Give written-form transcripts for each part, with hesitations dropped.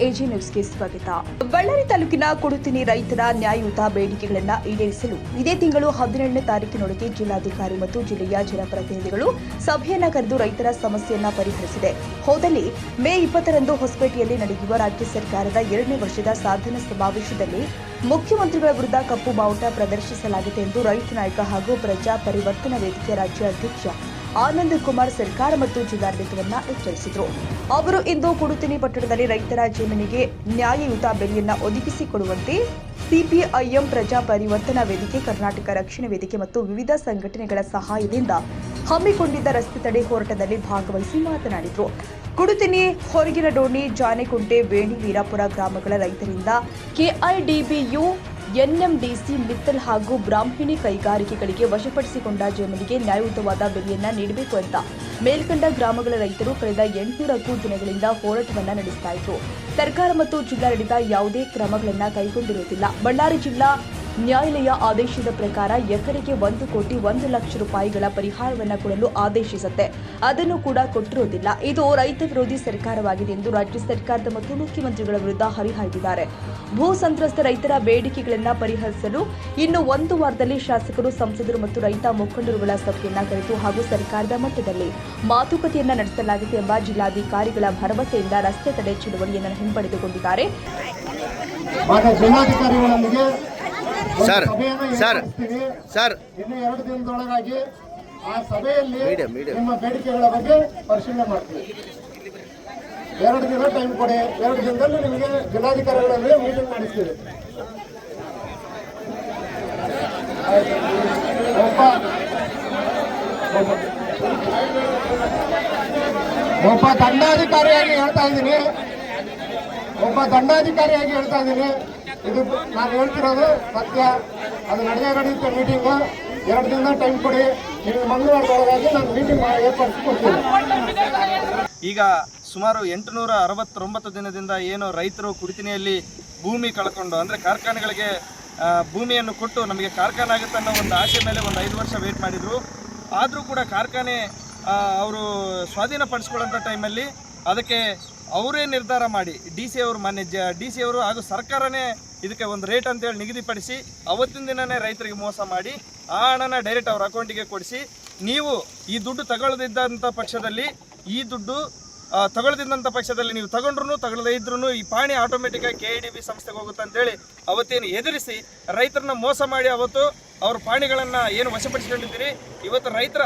AG ನ್ಯೂಸ್ಗೆ ಸ್ವಾಗತ. ಬಳ್ಳಾರಿ ತಾಲೂಕಿನ ಕುಡುತಿನಿ ರೈತರ ನ್ಯಾಯಯುತ ಬೇಡಿಕೆಗಳನ್ನು ಈಡೇರಿಸಲು ಇದೇ ತಿಂಗಳು 17ನೇ ತಾರೀಕಿನೊಳಗೆ ಜಿಲ್ಲಾಧಿಕಾರಿ ಮತ್ತು ಜಿಲ್ಲೆಯ ಜನಪ್ರತಿನಿಧಿಗಳು ಸಭೆಯನ್ನ ಕರೆದು ರೈತರ ಸಮಸ್ಯೆಯನ್ನ ಪರಿಹರಿಸಿದೆ. ಹೋದಲ್ಲಿ ಮೇ 20ರಂದು ಹೊಸಪೇಟೆಯಲ್ಲಿ ನಡೆಯುವ ರಾಜ್ಯ ಸರ್ಕಾರದ 2ನೇ ವರ್ಷದ ಸಾಧನಾ ಸಮಾವೇಶದಲ್ಲಿ ಮುಖ್ಯಮಂತ್ರಿಗಳ ವಿರುದ್ಧ ಕಪ್ಪು ಬಾವುಟ ಪ್ರದರ್ಶಿಸಲಾಗಿದೆ ಎಂದು ರೈತ ನಾಯಕ ಹಾಗೂ ಪ್ರಜಾ ಪರಿವರ್ತನಾ ವೇದಿಕೆ ರಾಜ್ಯ ಅಧ್ಯಕ್ಷ ಆನಂದ್ ಕುಮಾರ್ ಸರ್ಕಾರ ಮತ್ತು ಜಿಲ್ಲಾಡಳಿತವನ್ನ ಎಚ್ಚರಿಸಿದರು. ಅವರು ಇಂದು ಕುಡುತಿನಿ ಪಟ್ಟಣದಲ್ಲಿ ರೈತರ ಜಮೀನಿಗೆ ನ್ಯಾಯಯುತ ಬೆಲೆಯನ್ನ ಒದಗಿಸಿಕೊಡುವಂತೆ ಸಿಪಿಐಎಂ ಪ್ರಜಾ ಪರಿವರ್ತನಾ ವೇದಿಕೆ, ಕರ್ನಾಟಕ ರಕ್ಷಣಾ ವೇದಿಕೆ ಮತ್ತು ವಿವಿಧ ಸಂಘಟನೆಗಳ ಸಹಾಯದಿಂದ ಹಮ್ಮಿಕೊಂಡಿದ್ದ ರಸ್ತೆ ತಡೆ ಹೋರಾಟದಲ್ಲಿ ಭಾಗವಹಿಸಿ ಮಾತನಾಡಿದರು. ಕುಡುತಿನಿ, ಹೊರಗಿನ ಡೋಣಿ, ಜಾನೆಕುಂಟೆ, ವೇಣಿ, ವೀರಾಪುರ ಗ್ರಾಮಗಳ ರೈತರಿಂದ ಕೆಐಡಿಬಿಯು, ಎನ್ಎಂಡಿಸಿ, ಮಿತ್ತಲ್ ಹಾಗೂ ಬ್ರಾಹ್ಮಣಿ ಕೈಗಾರಿಕೆಗಳಿಗೆ ವಶಪಡಿಸಿಕೊಂಡ ಜಮೀನಿಗೆ ನ್ಯಾಯಯುತವಾದ ಬೆಲೆಯನ್ನ ನೀಡಬೇಕು ಅಂತ ಮೇಲ್ಕಂಡ ಗ್ರಾಮಗಳ ರೈತರು ಕಳೆದ 800ಕ್ಕೂ ದಿನಗಳಿಂದ ಹೋರಾಟವನ್ನ ನಡೆಸ್ತಾ ಇದ್ರು. ಸರ್ಕಾರ ಮತ್ತು ಜಿಲ್ಲಾಡಳಿತ ಯಾವುದೇ ಕ್ರಮಗಳನ್ನ ಕೈಗೊಂಡಿರುವುದಿಲ್ಲ. ಬಳ್ಳಾರಿ ಜಿಲ್ಲಾ ನ್ಯಾಯಾಲಯ ಆದೇಶದ ಪ್ರಕಾರ ಎಕರೆಗೆ 1,01,00,000 ರೂಪಾಯಿಗಳ ಪರಿಹಾರವನ್ನು ಕೊಡಲು ಆದೇಶಿಸುತ್ತೆ. ಅದನ್ನು ಕೂಡ ಕೊಟ್ಟಿರುವುದಿಲ್ಲ. ಇದು ರೈತ ವಿರೋಧಿ ಸರ್ಕಾರವಾಗಿದೆ ಎಂದು ರಾಜ್ಯ ಸರ್ಕಾರದ ಮತ್ತು ಮುಖ್ಯಮಂತ್ರಿಗಳ ವಿರುದ್ಧ ಹರಿಹಾಯ್ದಿದ್ದಾರೆ. ಭೂ ಸಂತ್ರಸ್ತ ರೈತರ ಬೇಡಿಕೆಗಳನ್ನು ಪರಿಹರಿಸಲು ಇನ್ನು 1 ವಾರದಲ್ಲಿ ಶಾಸಕರು, ಸಂಸದರು ಮತ್ತು ರೈತ ಮುಖಂಡರುಗಳ ಸಭೆಯನ್ನ ಕರೆದು ಹಾಗೂ ಸರ್ಕಾರದ ಮಟ್ಟದಲ್ಲಿ ಮಾತುಕತೆಯನ್ನ ನಡೆಸಲಾಗಿದೆ ಎಂಬ ಜಿಲ್ಲಾಧಿಕಾರಿಗಳ ಭರವಸೆಯಿಂದ ರಸ್ತೆ ತಡೆ ಚಳವಳಿಯನ್ನು ಹಿಂಪಡೆದುಕೊಂಡಿದ್ದಾರೆ. ಸರ್ ಇನ್ನು 2 ದಿನದೊಳಗಾಗಿ ಆ ಸಭೆಯಲ್ಲಿ ನಿಮ್ಮ ಬೇಡಿಕೆಗಳ ಬಗ್ಗೆ ಪರಿಶೀಲನೆ ಮಾಡ್ತೀವಿ. 2 ದಿನ ಟೈಮ್ ಕೊಡಿ. 2 ದಿನದಲ್ಲಿ ನಿಮಗೆ ಜಿಲ್ಲಾಧಿಕಾರಿಗಳಲ್ಲಿ ಮೀಟಿಂಗ್ ಮಾಡಿಸ್ತೀವಿ. ಒಬ್ಬ ದಂಡಾಧಿಕಾರಿಯಾಗಿ ಹೇಳ್ತಾ ಇದ್ದೀನಿ, ಇದು ನಾನು ಹೇಳ್ತಿರೋದು ಸತ್ಯ. ಅದು ನಡೆಯುತ್ತೆ ಮೀಟಿಂಗು. 2 ದಿನ ಟೈಮ್ ಕೊಡಿ. ನೀವು ಮಂಗಳವಾರದೊಳಗಾಗಿ ನಾನು ಮೀಟಿಂಗ್ ಏರ್ಪಡಿಸಿಕೊಡ್ತೀನಿ. ಈಗ ಸುಮಾರು 869 ದಿನದಿಂದ ಏನು ರೈತರು ಕುಡಿತಿನಿಯಲ್ಲಿ ಭೂಮಿ ಕಳ್ಕೊಂಡು, ಅಂದರೆ ಕಾರ್ಖಾನೆಗಳಿಗೆ ಭೂಮಿಯನ್ನು ಕೊಟ್ಟು ನಮಗೆ ಕಾರ್ಖಾನೆ ಆಗುತ್ತೆ ಅನ್ನೋ ಒಂದು ಆಸೆ ಮೇಲೆ ಒಂದು 5 ವರ್ಷ ವೇಟ್ ಮಾಡಿದರು. ಆದರೂ ಕೂಡ ಕಾರ್ಖಾನೆ ಅವರು ಸ್ವಾಧೀನಪಡಿಸ್ಕೊಳ್ಳೋಂಥ ಟೈಮಲ್ಲಿ ಅದಕ್ಕೆ ಅವರೇ ನಿರ್ಧಾರ ಮಾಡಿ ಮಾನ್ಯ ಡಿ ಸಿ ಅವರು ಹಾಗೂ ಸರ್ಕಾರನೇ ಇದಕ್ಕೆ ಒಂದು ರೇಟ್ ಅಂತೇಳಿ ನಿಗದಿಪಡಿಸಿ ಅವತ್ತಿನ ದಿನವೇ ರೈತರಿಗೆ ಮೋಸ ಮಾಡಿ ಆ ಹಣನ ಡೈರೆಕ್ಟ್ ಅವ್ರ ಅಕೌಂಟಿಗೆ ಕೊಡಿಸಿ, ನೀವು ಈ ದುಡ್ಡು ತಗೊಳ್ಳದಿದ್ದಂಥ ಪಕ್ಷದಲ್ಲಿ ನೀವು ತಗೊಂಡ್ರೂ ಇದ್ರೂ ಈ ಪಾಣಿ ಆಟೋಮೆಟಿಕ್ಕಾಗಿ KIDB ಸಂಸ್ಥೆಗೆ ಹೋಗುತ್ತೆ ಅಂತೇಳಿ ಅವತ್ತೇನು ಎದುರಿಸಿ ರೈತರನ್ನ ಮೋಸ ಮಾಡಿ ಅವತ್ತು ಅವ್ರ ಪಾಣಿಗಳನ್ನು ಏನು ವಶಪಡಿಸ್ಕೊಂಡಿದ್ದೀರಿ, ಇವತ್ತು ರೈತರು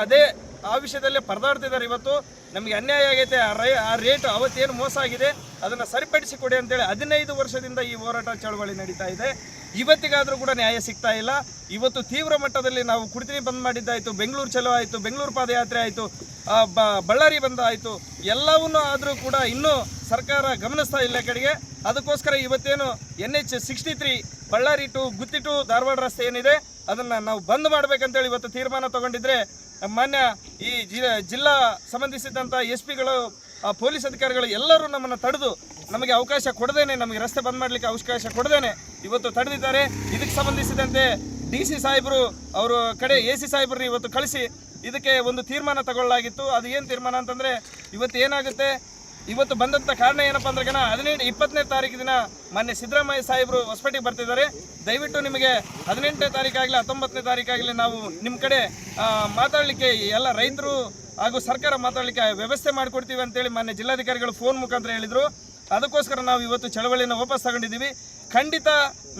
ಆ ವಿಷಯದಲ್ಲೇ ಪರದಾಡ್ತಿದ್ದಾರೆ. ಇವತ್ತು ನಮಗೆ ಅನ್ಯಾಯ ಆಗೈತೆ, ಆ ರೇಟ್ ಅವತ್ತೇನು ಮೋಸ ಆಗಿದೆ ಅದನ್ನು ಸರಿಪಡಿಸಿ ಕೊಡಿ ಅಂತೇಳಿ 15 ವರ್ಷದಿಂದ ಈ ಹೋರಾಟ ಚಳವಳಿ ನಡೀತಾ ಇದೆ. ಇವತ್ತಿಗಾದರೂ ಕೂಡ ನ್ಯಾಯ ಸಿಗ್ತಾ ಇಲ್ಲ. ಇವತ್ತು ತೀವ್ರ ಮಟ್ಟದಲ್ಲಿ ನಾವು ಕುಡಿತಿನಿ ಬಂದ್ ಮಾಡಿದ್ದಾಯಿತು, ಬೆಂಗಳೂರು ಚಲೋ ಆಯಿತು, ಬೆಂಗಳೂರು ಪಾದಯಾತ್ರೆ ಆಯಿತು, ಬಳ್ಳಾರಿ ಬಂದ ಆಯಿತು, ಎಲ್ಲವನ್ನೂ ಆದರೂ ಕೂಡ ಇನ್ನೂ ಸರ್ಕಾರ ಗಮನಿಸ್ತಾ ಇಲ್ಲ ಕಡೆಗೆ. ಅದಕ್ಕೋಸ್ಕರ ಇವತ್ತೇನು NH63 Ballari to Gutti to Dharwad ರಸ್ತೆ ಏನಿದೆ ಅದನ್ನು ನಾವು ಬಂದ್ ಮಾಡಬೇಕಂತೇಳಿ ಇವತ್ತು ತೀರ್ಮಾನ ತಗೊಂಡಿದ್ರೆ ಮಾನ್ಯ ಈ ಜಿಲ್ಲಾ ಸಂಬಂಧಿಸಿದಂಥ SP-ಗಳು, ಪೊಲೀಸ್ ಅಧಿಕಾರಿಗಳು ಎಲ್ಲರೂ ನಮ್ಮನ್ನು ತಡೆದು ನಮಗೆ ಅವಕಾಶ ಕೊಡದೇನೆ, ನಮಗೆ ರಸ್ತೆ ಬಂದ್ ಮಾಡಲಿಕ್ಕೆ ಅವಕಾಶ ಕೊಡದೇನೆ ಇವತ್ತು ತಡೆದಿದ್ದಾರೆ. ಇದಕ್ಕೆ ಸಂಬಂಧಿಸಿದಂತೆ DC ಸಾಹೇಬರು ಅವರು ಕಡೆ AC ಸಾಹೇಬರನ್ನ ಇವತ್ತು ಕಳಿಸಿ ಇದಕ್ಕೆ ಒಂದು ತೀರ್ಮಾನ ತಗೊಳ್ಳಲಾಗಿತ್ತು. ಅದು ಏನು ತೀರ್ಮಾನ ಅಂತಂದರೆ, ಇವತ್ತು ಏನಾಗುತ್ತೆ, ಇವತ್ತು ಬಂದಂಥ ಕಾರಣ ಏನಪ್ಪ ಅಂದ್ರೆ 20ನೇ ತಾರೀಕು ದಿನ ಮಾನ್ಯ ಸಿದ್ದರಾಮಯ್ಯ ಸಾಹೇಬರು ಹೊಸಪೇಟೆಗೆ ಬರ್ತಿದ್ದಾರೆ. ದಯವಿಟ್ಟು ನಿಮಗೆ 18ನೇ ತಾರೀಕಾಗಲಿ 19ನೇ ತಾರೀಕಾಗಲಿ ನಾವು ನಿಮ್ಮ ಕಡೆ ಮಾತಾಡಲಿಕ್ಕೆ ಎಲ್ಲ ರೈತರು ಹಾಗೂ ಸರ್ಕಾರ ಮಾತಾಡಲಿಕ್ಕೆ ವ್ಯವಸ್ಥೆ ಮಾಡಿಕೊಡ್ತೀವಿ ಅಂತೇಳಿ ಮಾನ್ಯ ಜಿಲ್ಲಾಧಿಕಾರಿಗಳು ಫೋನ್ ಮುಖಾಂತರ ಹೇಳಿದರು. ಅದಕ್ಕೋಸ್ಕರ ನಾವು ಇವತ್ತು ಚಳವಳಿಯನ್ನು ವಾಪಸ್ ತಗೊಂಡಿದ್ದೀವಿ. ಖಂಡಿತ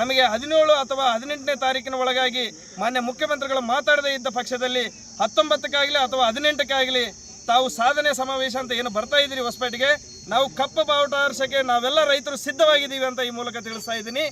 ನಮಗೆ 17 ಅಥವಾ 18ನೇ ತಾರೀಕಿನ ಒಳಗಾಗಿ ಮಾನ್ಯ ಮುಖ್ಯಮಂತ್ರಿಗಳು ಮಾತಾಡದೇ ಇದ್ದ ಪಕ್ಷದಲ್ಲಿ 19ಕ್ಕಾಗಲಿ ಅಥವಾ 18ಕ್ಕಾಗಲಿ ತಾವು ಸಾಧನೆ ಸಮಾವೇಶ ಅಂತ ಏನು ಬರ್ತಾ ಇದ್ದೀರಿ ಹೊಸಪೇಟೆಗೆ, ನಾವು ಕಪ್ಪು ಬಾವುಟ ಹಾರಿಸೋಕ್ಕೆ ನಾವೆಲ್ಲ ರೈತರು ಸಿದ್ಧವಾಗಿದ್ದೀವಿ ಅಂತ ಈ ಮೂಲಕ ತಿಳಿಸ್ತಾ ಇದ್ದೀನಿ.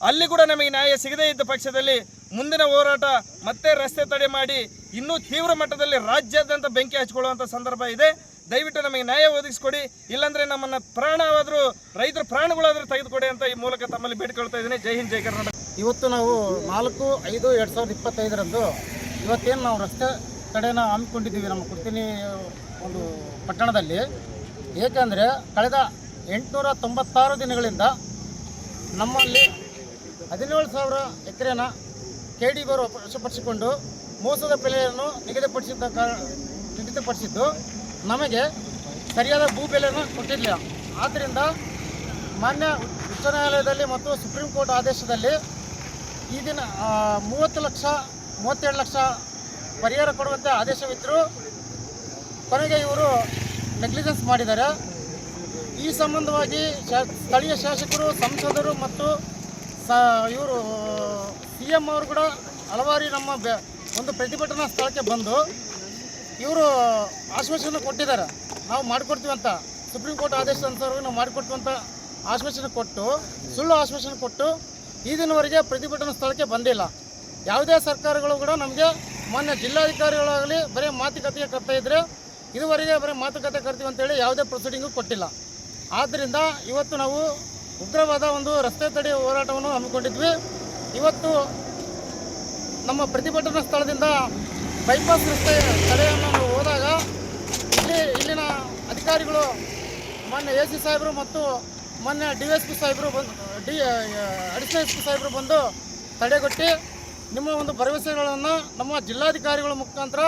ಅಲ್ಲಿ ಕೂಡ ನಮಗೆ ನ್ಯಾಯ ಸಿಗದೇ ಇದ್ದ ಪಕ್ಷದಲ್ಲಿ ಮುಂದಿನ ಹೋರಾಟ ಮತ್ತೆ ರಸ್ತೆ ತಡೆ ಮಾಡಿ ಇನ್ನೂ ತೀವ್ರ ಮಟ್ಟದಲ್ಲಿ ರಾಜ್ಯಾದ್ಯಂತ ಬೆಂಕಿ ಹಚ್ಕೊಳ್ಳುವಂಥ ಸಂದರ್ಭ ಇದೆ. ದಯವಿಟ್ಟು ನಮಗೆ ನ್ಯಾಯ ಒದಗಿಸ್ಕೊಡಿ, ಇಲ್ಲಾಂದರೆ ನಮ್ಮನ್ನು ಪ್ರಾಣವಾದರೂ ರೈತರ ಪ್ರಾಣಗಳಾದರೂ ತೆಗೆದುಕೊಡಿ ಅಂತ ಈ ಮೂಲಕ ತಮ್ಮಲ್ಲಿ ಬೇಡಿಕೊಳ್ತಾ ಇದ್ದೀನಿ. ಜೈ ಹಿಂದ್, ಜೈ ಕರ್ನಾಟಕ. ಇವತ್ತು ನಾವು 4/5/2025 ಇವತ್ತೇನು ನಾವು ರಸ್ತೆ ತಡೆನ ಹಮ್ಮಿಕೊಂಡಿದ್ದೀವಿ ನಮ್ಮ ಕುಡ್ತಿನಿ ಒಂದು ಪಟ್ಟಣದಲ್ಲಿ. ಏಕೆಂದರೆ ಕಳೆದ 896 ದಿನಗಳಿಂದ ನಮ್ಮಲ್ಲಿ 17,000 ಎಕರೆನ KIDB ವಶಪಡಿಸಿಕೊಂಡು ಮೋಸದ ಬೆಲೆಯನ್ನು ನಿಗದಿಪಡಿಸಿದ್ದು ನಮಗೆ ಸರಿಯಾದ ಭೂ ಬೆಲೆಯನ್ನು ಕೊಟ್ಟಿರಲಿಲ್ಲ. ಆದ್ದರಿಂದ ಮಾನ್ಯ ಉಚ್ಚ ನ್ಯಾಯಾಲಯದಲ್ಲಿ ಮತ್ತು ಸುಪ್ರೀಂ ಕೋರ್ಟ್ ಆದೇಶದಲ್ಲಿ ಈ ದಿನ 37 ಲಕ್ಷ ಪರಿಹಾರ ಕೊಡುವಂತೆ ಆದೇಶವಿದ್ದರೂ ಕೊನೆಗೆ ಇವರು ನೆಗ್ಲಿಜೆನ್ಸ್ ಮಾಡಿದ್ದಾರೆ. ಈ ಸಂಬಂಧವಾಗಿ ಸ್ಥಳೀಯ ಶಾಸಕರು, ಸಂಸದರು ಮತ್ತು ಇವರು CM ಅವರು ಕೂಡ ಹಲವಾರು ನಮ್ಮ ಒಂದು ಪ್ರತಿಭಟನಾ ಸ್ಥಳಕ್ಕೆ ಬಂದು ಇವರು ಆಶ್ವಾಸನೆ ಕೊಟ್ಟಿದ್ದಾರೆ, ನಾವು ಮಾಡಿಕೊಡ್ತೀವಿ ಅಂತ. ಸುಪ್ರೀಂ ಕೋರ್ಟ್ ಆದೇಶ ಅನುಸಾರ ನಾವು ಮಾಡಿಕೊಡ್ತೀವಿ ಅಂತ ಆಶ್ವಾಸನೆ ಕೊಟ್ಟು, ಸುಳ್ಳು ಆಶ್ವಾಸನೆ ಕೊಟ್ಟು ಈ ದಿನವರೆಗೆ ಪ್ರತಿಭಟನಾ ಸ್ಥಳಕ್ಕೆ ಬಂದಿಲ್ಲ. ಯಾವುದೇ ಸರ್ಕಾರಗಳು ಕೂಡ ನಮಗೆ ಮಾನ್ಯ ಜಿಲ್ಲಾಧಿಕಾರಿಗಳಾಗಲಿ ಬರೀ ಮಾತುಕತೆಗೆ ಕರ್ತಾ ಇದ್ದರೆ, ಇದುವರೆಗೆ ಬರೀ ಮಾತುಕತೆ ಕರ್ತೀವಿ ಅಂತೇಳಿ ಯಾವುದೇ ಪ್ರೊಸೀಡಿಂಗು ಕೊಟ್ಟಿಲ್ಲ. ಆದ್ದರಿಂದ ಇವತ್ತು ನಾವು ಉಗ್ರವಾದ ಒಂದು ರಸ್ತೆ ತಡೆ ಹೋರಾಟವನ್ನು ಹಮ್ಮಿಕೊಂಡಿದ್ವಿ. ಇವತ್ತು ನಮ್ಮ ಪ್ರತಿಭಟನಾ ಸ್ಥಳದಿಂದ ಬೈಪಾಸ್ ರಸ್ತೆ ತಡೆಯನ್ನು ನಾವು ಹೋದಾಗ ಇಲ್ಲಿನ ಅಧಿಕಾರಿಗಳು ಮಾನ್ಯ AC ಸಾಹೇಬರು ಮತ್ತು ಮಾನ್ಯ DSP ಸಾಹೇಬರು ಅಡಿಷನಲ್ SP ಸಾಹೇಬರು ಬಂದು ತಡೆಗಟ್ಟಿ ನಿಮ್ಮ ಒಂದು ಭರವಸೆಗಳನ್ನು ನಮ್ಮ ಜಿಲ್ಲಾಧಿಕಾರಿಗಳ ಮುಖಾಂತರ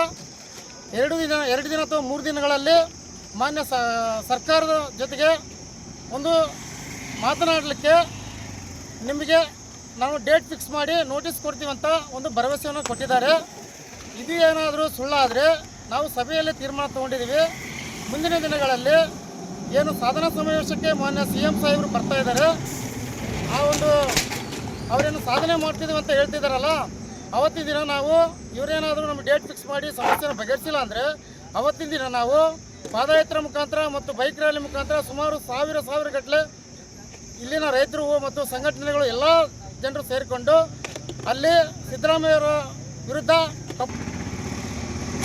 2 ದಿನ ಅಥವಾ 3 ದಿನಗಳಲ್ಲಿ ಮಾನ್ಯ ಸರ್ಕಾರದ ಜೊತೆಗೆ ಒಂದು ಮಾತನಾಡಲಿಕ್ಕೆ ನಿಮಗೆ ನಾವು ಡೇಟ್ ಫಿಕ್ಸ್ ಮಾಡಿ ನೋಟಿಸ್ ಕೊಡ್ತೀವಂತ ಒಂದು ಭರವಸೆಯನ್ನು ಕೊಟ್ಟಿದ್ದಾರೆ. ಇದು ಏನಾದರೂ ಸುಳ್ಳಾದರೆ ನಾವು ಸಭೆಯಲ್ಲಿ ತೀರ್ಮಾನ ತೊಗೊಂಡಿದ್ದೀವಿ. ಮುಂದಿನ ದಿನಗಳಲ್ಲಿ ಏನು ಸಾಧನಾ ಸಮಾವೇಶಕ್ಕೆ ಮಾನ್ಯ CM ಸಾಹೇಬರು ಬರ್ತಾ ಇದ್ದಾರೆ, ಆ ಒಂದು ಅವರೇನು ಸಾಧನೆ ಮಾಡ್ತಿದ್ದೀವಿ ಅಂತ ಹೇಳ್ತಿದ್ದಾರಲ್ಲ, ಅವತ್ತಿನ ದಿನ ನಾವು ಇವರೇನಾದರೂ ನಮ್ಮ ಡೇಟ್ ಫಿಕ್ಸ್ ಮಾಡಿ ಸಮಸ್ಯೆನ ಬಗೆಹರಿಸಿಲ್ಲ ಅಂದರೆ ಅವತ್ತಿನ ದಿನ ನಾವು ಪಾದಯಾತ್ರೆ ಮುಖಾಂತರ ಮತ್ತು ಬೈಕ್ ರ್ಯಾಲಿ ಮುಖಾಂತರ ಸುಮಾರು ಸಾವಿರ ಗಟ್ಟಲೆ ಇಲ್ಲಿನ ರೈತರು ಮತ್ತು ಸಂಘಟನೆಗಳು ಎಲ್ಲ ಜನರು ಸೇರಿಕೊಂಡು ಅಲ್ಲಿ ಸಿದ್ದರಾಮಯ್ಯವರ ವಿರುದ್ಧ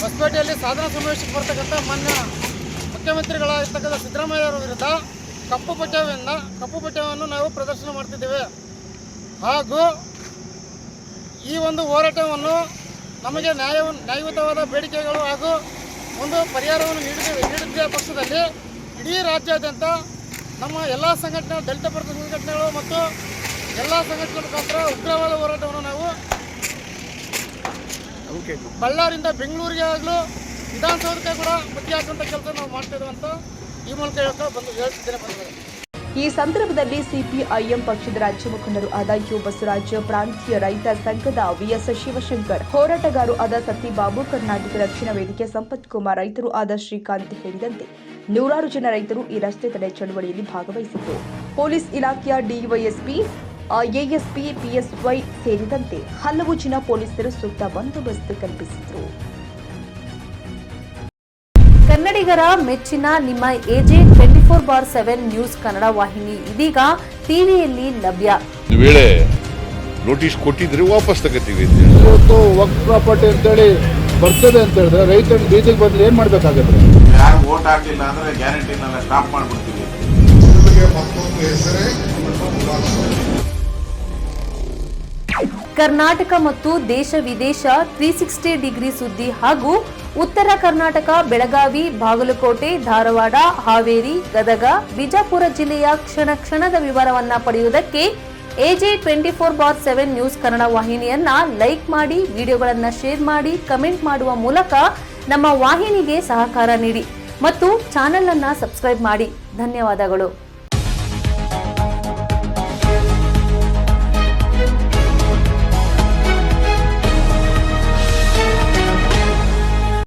ಹೊಸಪೇಟೆಯಲ್ಲಿ ಸಾಧನಾ ಸಮಾವೇಶಕ್ಕೆ ಬರ್ತಕ್ಕಂಥ ಮಾನ್ಯ ಮುಖ್ಯಮಂತ್ರಿಗಳಾಗಿರ್ತಕ್ಕಂಥ ಸಿದ್ದರಾಮಯ್ಯವರ ವಿರುದ್ಧ ಕಪ್ಪು ಪಠ್ಯವನ್ನು ನಾವು ಪ್ರದರ್ಶನ ಮಾಡ್ತಿದ್ದೇವೆ. ಹಾಗೂ ಈ ಒಂದು ಹೋರಾಟವನ್ನು ನಮಗೆ ನ್ಯಾಯಯುತವಾದ ಬೇಡಿಕೆಗಳು ಹಾಗೂ ಒಂದು ಪರಿಹಾರವನ್ನು ನೀಡಿದ ಪಕ್ಷದಲ್ಲಿ ಇಡೀ ರಾಜ್ಯಾದ್ಯಂತ ನಮ್ಮ ಎಲ್ಲ ಸಂಘಟನೆ, ದಲಿತ ಪರ ಸಂಘಟನೆಗಳು ಮತ್ತು ಎಲ್ಲ ಸಂಘಟನೆ ಮುಖಾಂತರ ಉಗ್ರವಾದ ಹೋರಾಟವನ್ನು ನಾವು ಬಳ್ಳಾರಿಯಿಂದ ಬೆಂಗಳೂರಿಗೆ ಆಗಲೂ ವಿಧಾನಸೌಧಕ್ಕೆ ಕೂಡ ಮುಖ್ಯ ಹಾಕುವಂಥ ಕೆಲಸ ನಾವು ಮಾಡ್ತಿದ್ದೇವೆ ಅಂತ ಈ ಮೂಲಕ ಹೇಳ್ತಿದ್ದೇನೆ. ಈ ಸಂದರ್ಭದಲ್ಲಿ CPIM ಪಕ್ಷದ ರಾಜ್ಯ ಮುಖಂಡರು ಆದ ಯು ಬಸವರಾಜ್, ಪ್ರಾಂತೀಯ ರೈತ ಸಂಘದ VS ಶಿವಶಂಕರ್, ಹೋರಾಟಗಾರರು ಆದ ಸತಿಬಾಬು, ಕರ್ನಾಟಕ ರಕ್ಷಣಾ ವೇದಿಕೆ ಸಂಪತ್ ಕುಮಾರ್, ರೈತರು ಆದ ಶ್ರೀಕಾಂತ್ ಸೇರಿದಂತೆ ನೂರಾರು ಜನ ರೈತರು ಈ ರಸ್ತೆ ತಡೆ ಚಳವಳಿಯಲ್ಲಿ ಭಾಗವಹಿಸಿದ್ದರು. ಪೊಲೀಸ್ ಇಲಾಖೆಯ DYSP, ASP, PSY ಸೇರಿದಂತೆ ಹಲವು ಜನ ಪೊಲೀಸರು ಸೂಕ್ತ ಬಂದೋಬಸ್ತ್ ಕಲ್ಪಿಸಿದರು. ಕನ್ನಡಿಗರ ಮೆಚ್ಚಿನ ನಿಮ್ಮ AJ 24/7 ನ್ಯೂಸ್ ಕನ್ನಡ ವಾಹಿನಿ ಇದೀಗ ಟಿವಿಯಲ್ಲಿ ಲಭ್ಯ. ವೇಳೆ ನೋಟಿಸ್ ಕೊಟ್ಟಿದ್ರೆ ವಾಪಸ್ ತಗೋತೀವಿ. ಇವತ್ತು ವಕ್ಫ್ ಪ್ರಾಪರ್ಟಿ ಅಂತೇಳಿ ಬರ್ತದೆ ಅಂತ ಹೇಳಿದ್ರೆ ರೈತರು ಬೀದಿಗೆ ಬಂದು ಏನ್ ಮಾಡ್ಬೇಕಾಗತ್ತೆ? ಯಾರು ವೋಟ್ ಹಾಕಲಿಲ್ಲ ಅಂದ್ರೆ ಗ್ಯಾರಂಟಿನೆಲ್ಲ ಸ್ಟಾಪ್ ಮಾಡ್ಬಿಡ್ತೀವಿ. ಕರ್ನಾಟಕ ಮತ್ತು ದೇಶ ವಿದೇಶ 360 ಡಿಗ್ರಿ ಸುದ್ದಿ ಹಾಗೂ ಉತ್ತರ ಕರ್ನಾಟಕ, ಬೆಳಗಾವಿ, ಬಾಗಲಕೋಟೆ, ಧಾರವಾಡ, ಹಾವೇರಿ, ಗದಗ, ಬಿಜಾಪುರ ಜಿಲ್ಲೆಯ ಕ್ಷಣದ ವಿವರವನ್ನ ಪಡೆಯುವುದಕ್ಕೆ AJ 24/7 ನ್ಯೂಸ್ ಕನ್ನಡ ವಾಹಿನಿಯನ್ನ ಲೈಕ್ ಮಾಡಿ, ವಿಡಿಯೋಗಳನ್ನ ಶೇರ್ ಮಾಡಿ, ಕಮೆಂಟ್ ಮಾಡುವ ಮೂಲಕ ನಮ್ಮ ವಾಹಿನಿಗೆ ಸಹಕಾರ ನೀಡಿ ಮತ್ತು ಚಾನೆಲ್ ಅನ್ನ ಸಬ್ಸ್ಕ್ರೈಬ್ ಮಾಡಿ. ಧನ್ಯವಾದಗಳು.